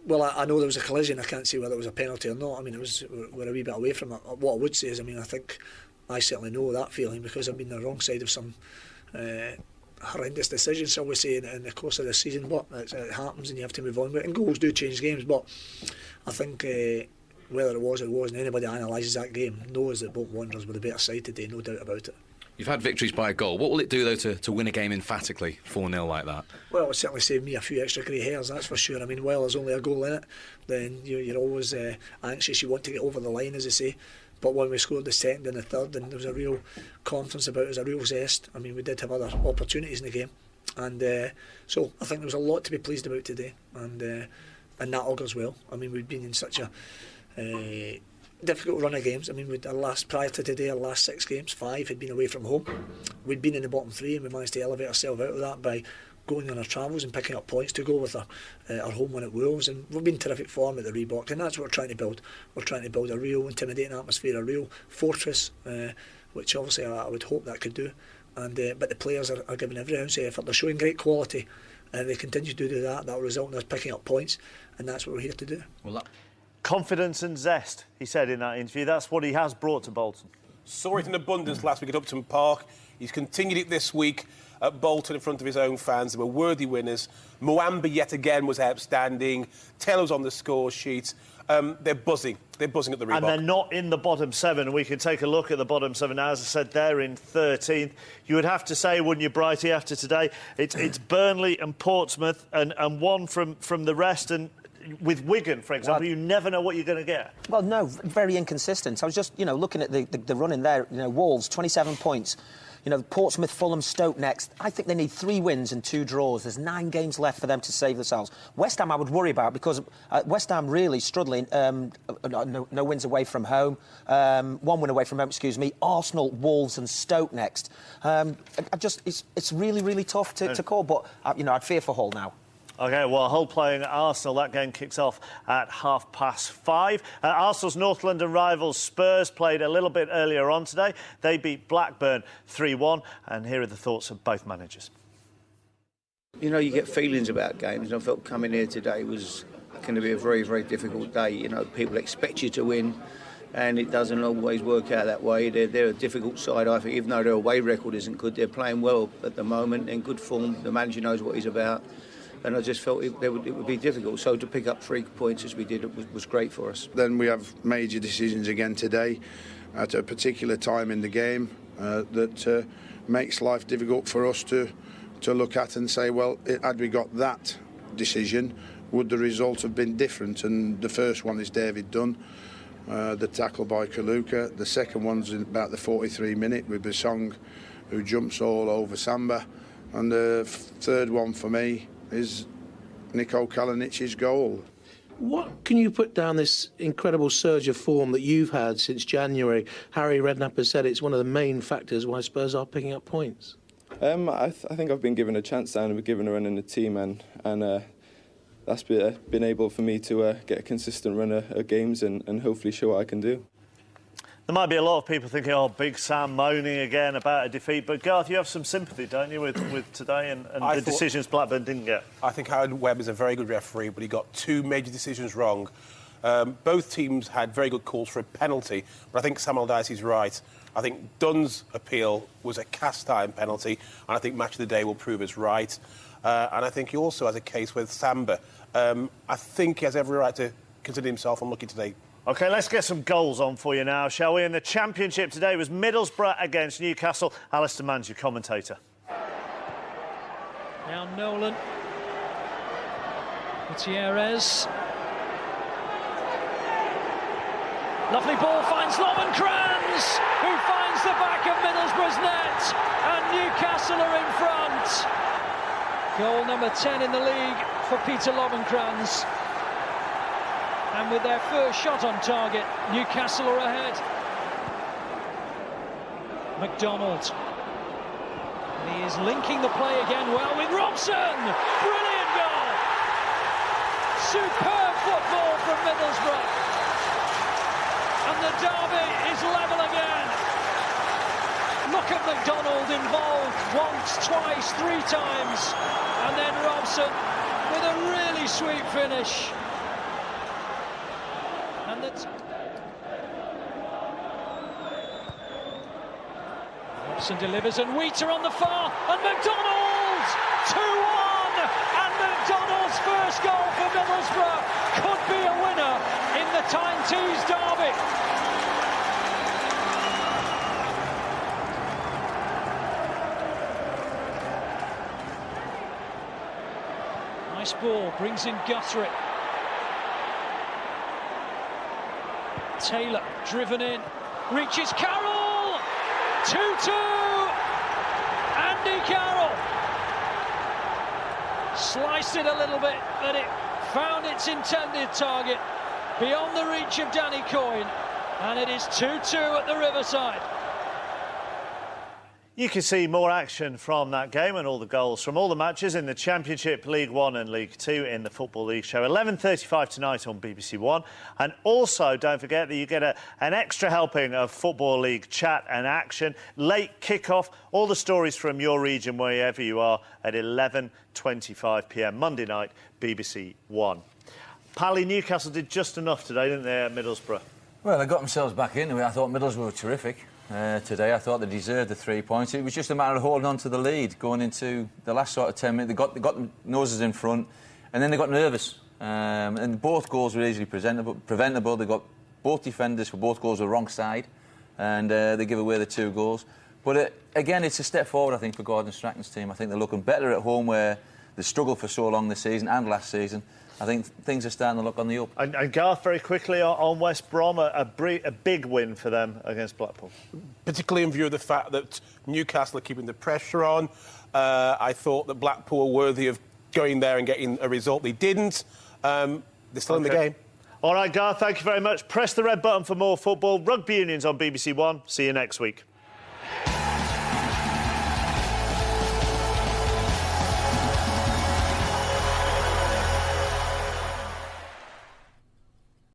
Well, I know there was a collision. I can't say whether it was a penalty or not. I mean, we're a wee bit away from it. What I would say is, I mean, I think I certainly know that feeling because I've been on the wrong side of some horrendous decisions, shall we say, in the course of the season. But it happens, and you have to move on. And goals do change games. But I think whether it was or wasn't, anybody analyses that game knows that Bolton Wanderers were the better side today, no doubt about it. You've had victories by a goal. What will it do, though, to win a game emphatically 4-0 like that? Well, it will certainly save me a few extra grey hairs, that's for sure. I mean, while there's only a goal in it, then you're always anxious. You want to get over the line, as they say. But when we scored the second and the third, and there was a real confidence about it, a real zest. I mean, we did have other opportunities in the game. And so I think there was a lot to be pleased about today. And that augurs well. I mean, we've been in such a difficult run of games. I mean, prior to today, our last 6 games, 5 had been away from home. We'd been in the bottom 3, and we managed to elevate ourselves out of that by going on our travels and picking up points to go with our home win at Wolves. And we've been in terrific form at the Reebok, and that's what we're trying to build. We're trying to build a real intimidating atmosphere, a real fortress, which obviously I would hope that could do. And but the players are giving every ounce of effort. They're showing great quality, and they continue to do that. That will result in us picking up points, and that's what we're here to do. Confidence and zest, he said in that interview. That's what he has brought to Bolton. Saw it in abundance last week at Upton Park. He's continued it this week at Bolton in front of his own fans. They were worthy winners. Muamba yet again was outstanding. Taylor was on the score sheet. They're buzzing. They're buzzing at the Reebok. And they're not in the bottom 7. We can take a look at the bottom 7 now. As I said, they're in 13th. You would have to say, wouldn't you, Brighty, after today, it's Burnley and Portsmouth and one from the rest. And with Wigan, for example, you never know what you're going to get. Well, no, very inconsistent. I was just, looking at the run in there. Wolves, 27 points. Portsmouth, Fulham, Stoke next. I think they need 3 wins and 2 draws. There's 9 games left for them to save themselves. West Ham I would worry about because West Ham really struggling. No wins away from home. 1 win away from home, excuse me. Arsenal, Wolves and Stoke next. It's really, really tough to call, but, I'd fear for Hull now. OK, well, Hull playing at Arsenal. That game kicks off at 5:30. Arsenal's North London rivals Spurs played a little bit earlier on today. They beat Blackburn 3-1. And here are the thoughts of both managers. You get feelings about games. I felt coming here today was going to be a very, very difficult day. People expect you to win, and it doesn't always work out that way. They're a difficult side, I think. Even though their away record isn't good, they're playing well at the moment, in good form. The manager knows what he's about. And I just felt it would be difficult. So to pick up 3 points as we did was great for us. Then we have major decisions again today at a particular time in the game that makes life difficult for us to look at and say, well, had we got that decision, would the result have been different? And the first one is David Dunn, the tackle by Kaluka. The second one's in about the 43 minute with Bisong, who jumps all over Samba. And the third one for me is Niko Kalinic's goal. What can you put down this incredible surge of form that you've had since January? Harry Redknapp has said it's one of the main factors why Spurs are picking up points. I think I've been given a chance now and been given a run in the team, and that's been able for me to get a consistent run of games and hopefully show what I can do. There might be a lot of people thinking, oh, Big Sam moaning again about a defeat. But, Garth, you have some sympathy, don't you, with today and the decisions Blackburn didn't get? I think Howard Webb is a very good referee, but he got 2 major decisions wrong. Both teams had very good calls for a penalty, but I think Sam Allardyce is right. I think Dunn's appeal was a cast-iron penalty, and I think Match of the Day will prove us right. And I think he also has a case with Samba. I think he has every right to consider himself unlucky today. OK, let's get some goals on for you now, shall we? In the Championship today was Middlesbrough against Newcastle. Alistair Mann's your commentator. Now Nolan. Gutierrez. Lovely ball finds Lovenkrands, who finds the back of Middlesbrough's net. And Newcastle are in front. Goal number 10 in the league for Peter Lovenkrands. And with their first shot on target, Newcastle are ahead. McDonald. He is linking the play again well with Robson. Brilliant goal. Superb football from Middlesbrough. And the derby is level again. Look at McDonald involved once, twice, 3 times. And then Robson with a really sweet finish. And that's... Robson delivers and Wheater on the far. And McDonald! 2-1! And McDonald's first goal for Middlesbrough could be a winner in the Tyne-Tees derby. Nice ball, brings in Guthrie. Taylor driven in, reaches Carroll! 2-2! Andy Carroll! Sliced it a little bit, but it found its intended target beyond the reach of Danny Coyne, and it is 2-2 at the Riverside. You can see more action from that game and all the goals from all the matches in the Championship, League One and League Two in the Football League show. 11:35 tonight on BBC One. And also, don't forget that you get an extra helping of Football League chat and action. Late kick-off, all the stories from your region, wherever you are, at 11:25 p.m. Monday night, BBC One. Pally, Newcastle did just enough today, didn't they, at Middlesbrough? Well, they got themselves back into it. I thought Middlesbrough were terrific. Today, I thought they deserved the 3 points. It was just a matter of holding on to the lead going into the last sort of 10 minutes. They got the noses in front, and then they got nervous. And both goals were easily preventable. They got both defenders for both goals were wrong side, and they give away the 2 goals. But again, it's a step forward, I think, for Gordon Strachan's team. I think they're looking better at home, where they struggled for so long this season and last season. I think things are starting to look on the up. And Garth, very quickly on West Brom, a big win for them against Blackpool. Particularly in view of the fact that Newcastle are keeping the pressure on. I thought that Blackpool were worthy of going there and getting a result. They didn't. They're still in the game. All right, Garth, thank you very much. Press the red button for more football. Rugby Union's on BBC One. See you next week.